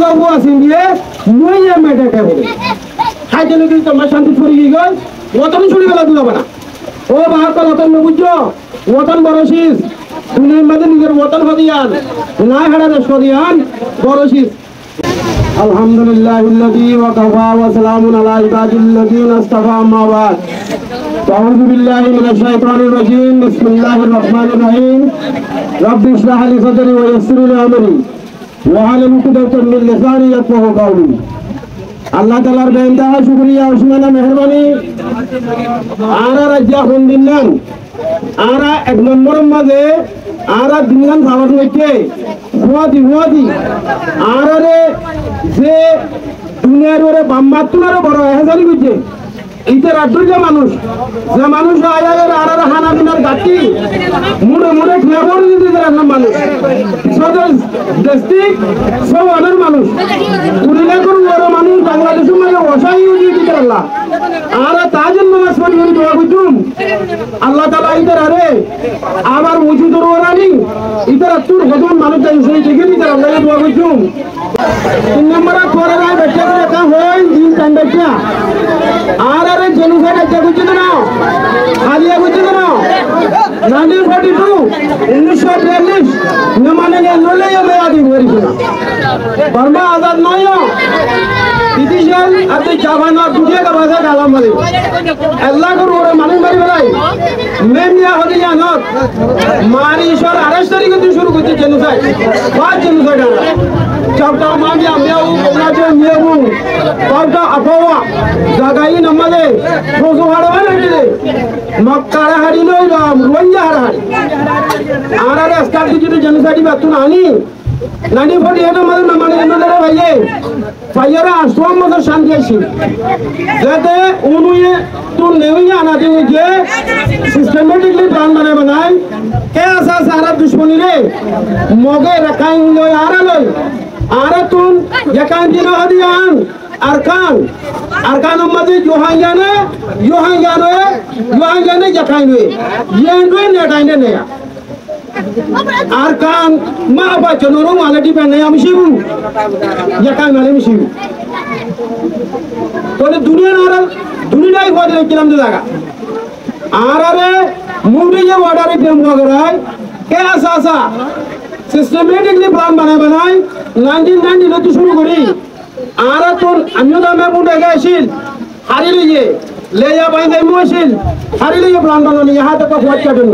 যাবো আসিন দিয়ে নইয়া মেটে খাবো খাইতে নাকি তোমার শান্তি ছড়ি গিয়ে গেল ওতন ছড়ি গেল দিল না ও বাহার ওতন বুঝছো ওতন বড়শিস দুনিয়ার মধ্যে নিজের ওতন হদিয়ান না হারারে সরিয়ান বড়শিস আলহামদুলিল্লাহিল্লাযী ওয়াকাফা ওয়া সালামুন আলা ইবাদিল্লাযীনা ইসতাফা আম্মা বা'দ আউযু বিল্লাহি মিনাশ শাইতানির রাজীম বিসমিল্লাহির রহমানির রহিম রব্বি ইশরাহ লি সাদরি ওয়া ইয়াসসির লি আমরি ওয়া হালুল উকদাতাম মিন লিসানি ইয়াফকাহু কাওলি আল্লাহ তাআলার বেইনতাহা শুকরিয়া উসমানা মেহেরবানি আরা রাজ্য হন্দিনান আরা এক নম্বরের মাঝে আরা দিনগান খাবার হইছে হুয়াদি আরে যে দুনিয়ার ওরে বাম্মাতুনারে বড় এহাজারি হইছে এইটা রাজ্যের যে মানুষ আয়ালের আরার হানা দিনার গাতি মুড়ে খেয়াবর দিতে রান্না মানুষ সদর ডিস্ট্রিক্ট সব অনেক মানুষ কুড়িলা করে বড় মানুষ বাংলাদেশের মানে অসাই দিয়ে দিতে আল্লাহ আর তার জন্য আসমান করে দোয়া করছুম আল্লাহ তাআলা ইতার আরে আবার মুজি তোর ওরানি ইতার তোর হদম মানুষ তাই সেই দেখে দিতে আল্লাহ দোয়া করছুম তিন নম্বর করে না বেটা দেখা হয় দিন কান্ডা আর আরে জেনোসাইড একটা করছে না হারিয়া করছে না 1942 মানে নলে মেয়াদি হয়েছে বর্মা আজাদ নয় ব্রিটিশার আর জাপানার দুনিয়া का भाषा কালাম বলে আল্লাহ করে ওরে মানুষ মারি বেলাই মেমিয়া হলি জানত মারি ঈশ্বর আরেস্ট তারিখে তুই শুরু করতে জেনোসাইড বাদ জেনোসাইড চাপটা মামিয়া মিয়াও ওনাজে মিয়াও চাপটা আপাওয়া জাগাই নমালে রোজো হাড়াবান হইলে মক্কারা হাড়ি নইলাম রোহিঙ্গা হাড়াহাড়ি আর আরে স্টার্ট দিতে জেনোসাইড বাতুন আনি 1948 মধ্যে মানে এন্ডারে ভাইয়ে ফাইয়ারা আসম মতো শান্তি আইছি যাতে অনুয়ে তো নেউয়া না দিয়ে যে সিস্টেমেটিকলি প্ল্যান বানাই কে আসা সারা দুশ্মনী রে মগে রাখাই লই আর তুন ইয়াকান দিন হদিয়ান আরকান মধ্যে জোহাঙ্গানে ইয়াকান রে ইয়েন্ডে নেটাইনে নেয়া আরকান মা বাচ্চা নরম আলে ডিপেন্ড আমি শিবু ইয়াকান মানে আমি শিবু তোরে দুনিয়াই বদলে কিলাম তো জায়গা আর আরে মুভি যে অর্ডারে ফেম করায় কে আসা সিস্টেমেটিকলি প্ল্যান বানাই 1990 তো শুরু করি আর তোর আমিও দামে বুড়ে গেছিল হারি লিয়ে লেয়া বাইন্দে মুছিল হারি লিয়ে প্ল্যান বানানি ইহা তক ফট কাটন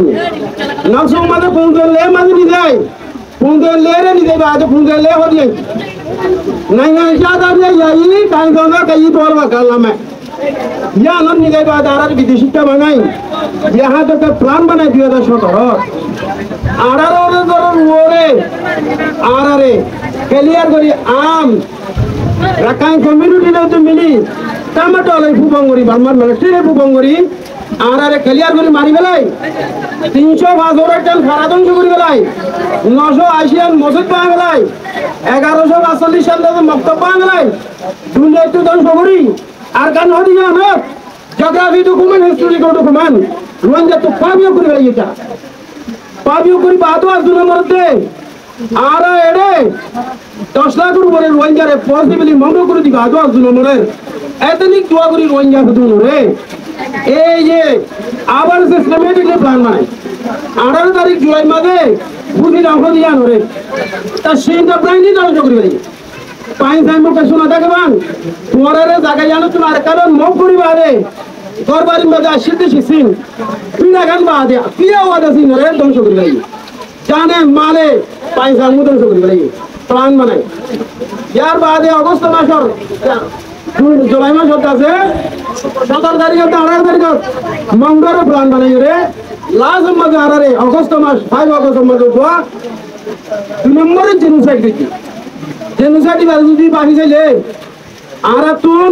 নাসু মানে পুঙ্গে লে মানে নি যায় পুঙ্গে লে রে নি যায় আজ পুঙ্গে লে हो जाए नहीं ज्यादा भी यही काई दोगा कई तौर पर कर मैं या नन नी যায় आर विदेशी का बनाई यहां तक प्लान बनाई 2017 আড়ারে ধরুন ওরে আড়ারে ক্লিয়ার করি আম রাখাই কমিউনিটি তো মিলি টমেটো লাই ফুবঙ্গরি বারমার মিলিটারি ফুবঙ্গরি আড়ারে ক্লিয়ার করি মারি বেলাই 305 টন ফারাদন করি বেলাই 980 মসজিদ পায় বেলাই 1142 সাল থেকে মক্তব পায় বেলাই দুনিয়া তো দন সগরি আর কান হদি জানো geography document historical document Rohingya তো পাবিও করি বেলাই এটা পাবিও করি বাতো আর দুনিয়ার মধ্যে আর এড়ে 10 লাখ উপরে রোহিঙ্গারে পসিবলি মঙ্গল করে দিবা আদো আর দুনিয়ার মধ্যে এতনিক দোয়া করি রোহিঙ্গা দুনো রে এই যে আবার সিস্টেমেটিকলি প্ল্যান বানাই 18 তারিখ জুলাই মাসে বুঝি রাখো দিয়া নরে তা সেইটা প্রাইনি দাও করি বেলি পাইন টাইম মকে শোনা দেখবান তোমারে জায়গা জানো তোমার কারণ মক করিবা রে দরবারি মধ্যে আসিতে শিসিন পিনা গান বাদে পিয়া ওয়াদা সিন রে ধ্বংস করি বেলি জানে মালে পয়সা মুদন করি বেলি প্ল্যান বানাই ইয়ার বাদে অগস্ট মাসের জুলাই মাস আছে 17 তারিখ 18 তারিখ মঙ্গলবার প্ল্যান বানাই রে লাস্ট মাসে আরে অগস্ট মাস 5 অগস্ট মাসে গোয়া 2 নম্বরে জেনোসাইড দিছি জেনোসাইড যদি বাকি যাইলে আর তুন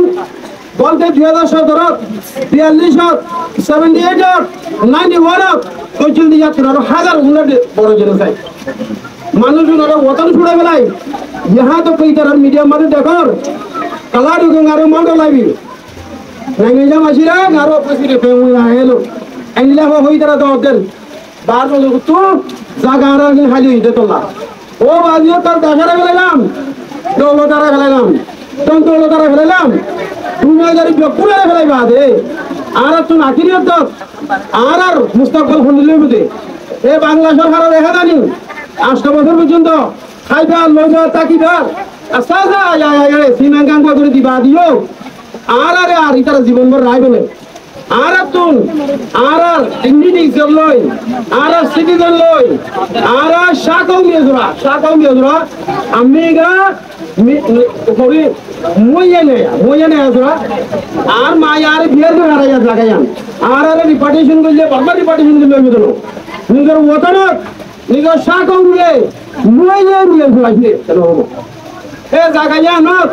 বলতে 2017 42 78 91 কইছিল দিয়া তোর হাজার উন্নত বড় জেনোসাইড মানুষজনের ওতন ছুড়ে বেলাই ইহা তো কই তার মিডিয়া মাঝে দেখর কালার গারো মন্ড লাইবি নাইজা মাসিরা গারো পসিরে পেউই আহেলো এনিলা হই তারা তো দেন বার বলো তো জায়গা আর খালি হইতে তোলা ও বাজিও তার দেখারে গেলাম দৌলতারা ফেলাইলাম তখন দৌলতারা ফেলাইলাম 2000 পুরে ফেলাইবা দে আর তো নাকিরিয়ত আর মুস্তাকবল ফন্ডিলের মধ্যে এ বাংলা সরকারের দেখা জানি 8 বছর পর্যন্ত খাইবার লইবা তাকিবার আচ্ছা সিনাঙ্গাঙ্গ করে দিবা দিও আর ইতারা জীবনভর রায় বলে আর তুন আর ডিগনিটি লই আর সিটিজেন লই আর শাকাও মিয়াজরা আমি গা কবি মইয়ানে আজরা আর মায়ার বিয়ার করে হারাইয়া লাগাইয়াম আর রিপার্টিশন করলে বাবা রিপার্টিশন করলে আমি দিল নিজের ওতনত নিজের শাকাও মিলে মইয়া মিলে ফুলাইছে চলো এ জাগাইয়া নক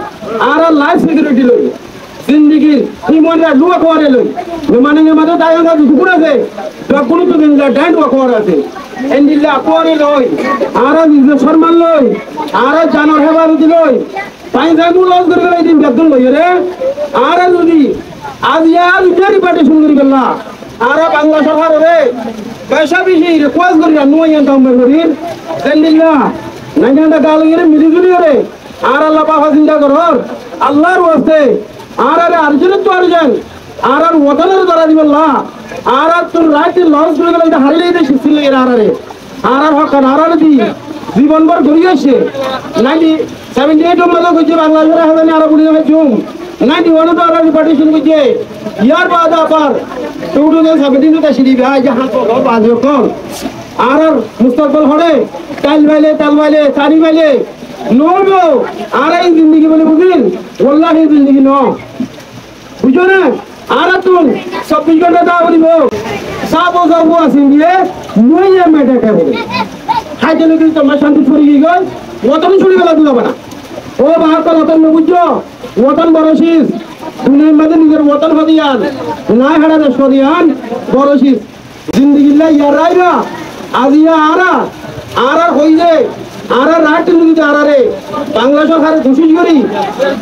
আর লাইফ সিকিউরিটি লই জিন্দেগি ইমনরা লুয়া করে লই মানে মধ্যে দায়ঙ্গা দুকুর আছে কোনো তো দিনলা ডান্ড ওয়া করে আছে এন্ডিলা করে লই আর নিজে সম্মান লই আর জানোর হেবারত লই পাই যায় লস করে গেল দিন বেতন লই রে আর যদি আজ ইয়া রিপার্টিশন করি গেল আর বাংলা সরকার রে পয়সা বেশি রিকোয়েস্ট করি নুয়াইয়া দাম করির এন্ডিলা নাইগান্ডা গালগিরে মিলিজুলি রে আর আল্লাহ বাবা চিন্তা করো আল্লাহর ওয়াস্তে আর আর্জুনের তো আর্জুন আর ওতনের দ্বারা দিবল্লা আর তোর রাইট লস করে গেল এটা হারিয়ে দিয়ে শিখছিল এর আর হকান আর দি জীবনভর ঘুরিয়ে আসে 78 মধ্যে কইছে বাংলাদেশের হাজানি আরো বুড়ি হবে জুম 91 তো আর রিপার্টিশন কইছে ইয়ার বাদ আবার 2017 তে সিডি ভাই যে হাত পর বাজে কোন আর মুস্তাকবল হড়ে তাল বাইলে সারি বাইলে নবো আর এই জিন্দগি বলে বুঝিন ওয়াল্লাহি জিন্দগি ন বুঝো না আর তুন 24 ঘন্টা দাও বলিব সাবো আসিন দিয়ে নইয়া মেটা খাবে খাইতে লাগি তোমার শান্তি ছড়ি গই ওতন ছড়ি গেল দিবা না ও ভারত ওতন ন বুঝছো ওতন বরশিস দুনিয়ার মধ্যে নিজের ওতন হদিয়ান না হাড়া দেশ হদিয়ান বরশিস জিন্দগি লাই ইয়ার রাইরা আজিয়া আর হইছে আর রাত লুকিতে আরে বাংলা সরকারে দোষী করি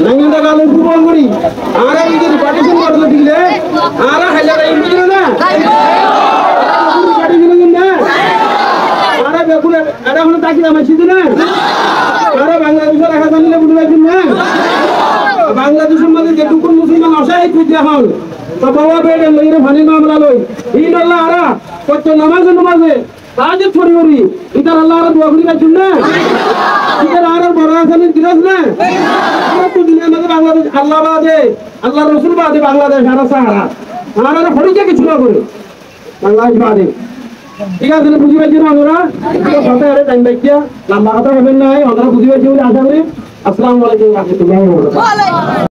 নাঙ্গিটা গালে ফুটবল করি আর এই যে রিপার্টিশন করতে দিলে আর হাজার এই বুঝলো না রিপার্টিশন না আর বেকুলে এটা হলো তাকি আমার সিদ্ধ না আর বাংলাদেশের দেখা জানলে বুঝবে না বাংলাদেশের মধ্যে যে টুকুর মুসলমান অসহায় খুঁজে হল তো বাবা বেড়ে লইরে ভানি মামলা লই ঈদ আল্লাহ আরা কত নামাজে তাজে ছড়ি করি ইতার আল্লাহ আর দোয়া করি গাইছেন না ইতার আর বড় আছেন দিরাস না আমরা তো দুনিয়ার মধ্যে বাংলাদেশ আল্লাহ বাদে আল্লাহ রাসূল বাদে বাংলাদেশ আর সাহারা আর ফরিজা কিছু না করে বাংলাদেশ বাদে ঠিক আছে বুঝি পাইছেন আমরা তো সাথে আরে টাইম বাইকিয়া লম্বা কথা হবেন না আমরা বুঝি পাইছি বলে আশা করি আসসালামু আলাইকুম ওয়া রাহমাতুল্লাহি ওয়া বারাকাতুহু